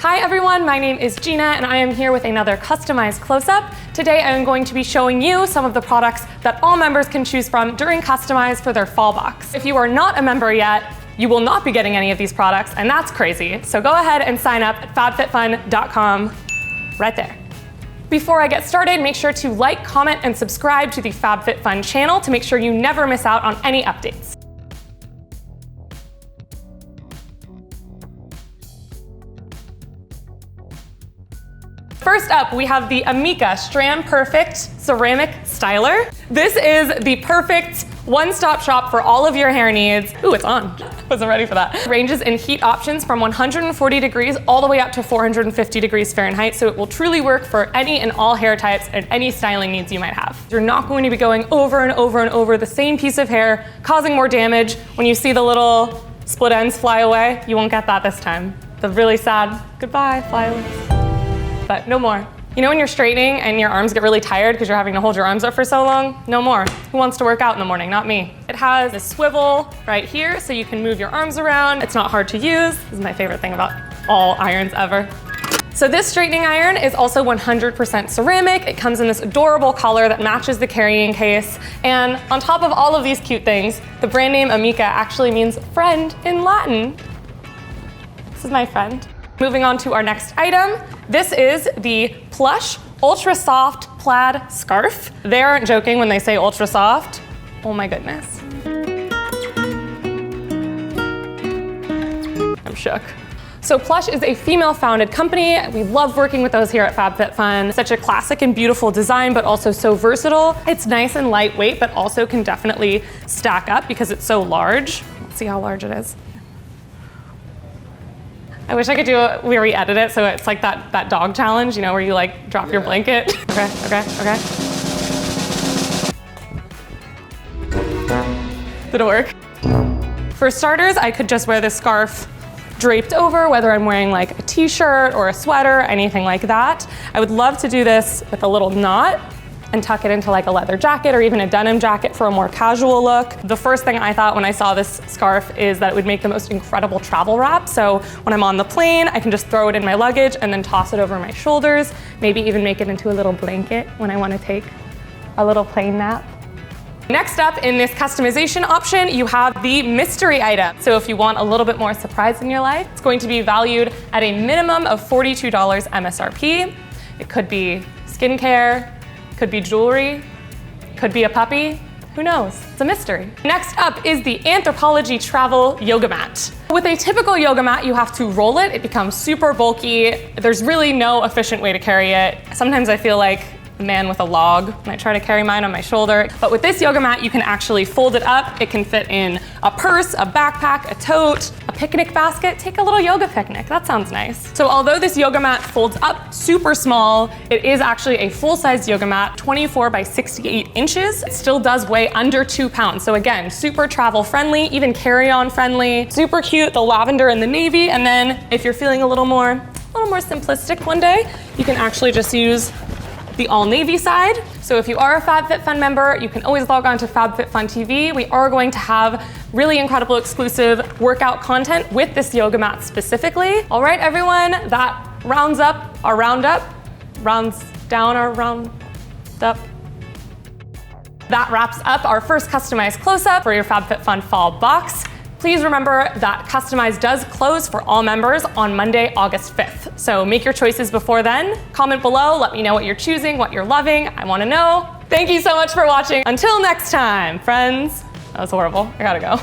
Hi everyone, my name is Gina and I am here with another customized close-up. Today I am going to be showing you some of the products that all members can choose from during Customize for their fall box. If you are not a member yet, you will not be getting any of these products, and that's crazy. So go ahead and sign up at FabFitFun.com right there. Before I get started, make sure to like, comment, and subscribe to the FabFitFun channel to make sure you never miss out on any updates. First up, we have the Amika Strand Perfect Ceramic Styler. This is the perfect one-stop shop for all of your hair needs. Ooh, it's on. Wasn't ready for that. Ranges in heat options from 140 degrees all the way up to 450 degrees Fahrenheit, so it will truly work for any and all hair types and any styling needs you might have. You're not going to be going over and over and over the same piece of hair, causing more damage. When you see the little split ends fly away, you won't get that this time. The really sad goodbye flyaways. But no more. You know when you're straightening and your arms get really tired because you're having to hold your arms up for so long? No more. Who wants to work out in the morning? Not me. It has a swivel right here so you can move your arms around. It's not hard to use. This is my favorite thing about all irons ever. So this straightening iron is also 100% ceramic. It comes in this adorable color that matches the carrying case. And on top of all of these cute things, the brand name Amika actually means friend in Latin. This is my friend. Moving on to our next item. This is the Plush Ultra Soft Plaid Scarf. They aren't joking when they say ultra soft. Oh my goodness. I'm shook. So Plush is a female-founded company. We love working with those here at FabFitFun. Such a classic and beautiful design, but also so versatile. It's nice and lightweight, but also can definitely stack up because it's so large. Let's see how large it is. I wish I could do it, we re-edit it, so it's like that dog challenge, you know, where you like drop your blanket. Okay. Did it work? For starters, I could just wear this scarf draped over, whether I'm wearing like a t-shirt or a sweater, anything like that. I would love to do this with a little knot and tuck it into like a leather jacket or even a denim jacket for a more casual look. The first thing I thought when I saw this scarf is that it would make the most incredible travel wrap. So when I'm on the plane, I can just throw it in my luggage and then toss it over my shoulders, maybe even make it into a little blanket when I want to take a little plane nap. Next up in this customization option, you have the mystery item. So if you want a little bit more surprise in your life, it's going to be valued at a minimum of $42 MSRP. It could be skincare, could be jewelry, could be a puppy, who knows? It's a mystery. Next up is the Anthropologie travel yoga mat. With a typical yoga mat, you have to roll it. It becomes super bulky. There's really no efficient way to carry it. Sometimes I feel like a man with a log when I try to carry mine on my shoulder. But with this yoga mat, you can actually fold it up. It can fit in a purse, a backpack, a tote, a picnic basket. Take a little yoga picnic. That sounds nice. So although this yoga mat folds up super small, it is actually a full-size yoga mat, 24 by 68 inches. It still does weigh under 2 pounds. So again, super travel friendly, even carry-on friendly. Super cute, the lavender and the navy. And then if you're feeling a little more simplistic one day, you can actually just use the all navy side. So if you are a FabFitFun member, you can always log on to FabFitFun TV. We are going to have really incredible exclusive workout content with this yoga mat specifically. All right, everyone, that rounds up our roundup, rounds down our roundup. That wraps up our first customized close-up for your FabFitFun fall box. Please remember that Customize does close for all members on Monday, August 5th. So make your choices before then. Comment below, let me know what you're choosing, what you're loving. I want to know. Thank you so much for watching. Until next time, friends. That was horrible. I gotta go.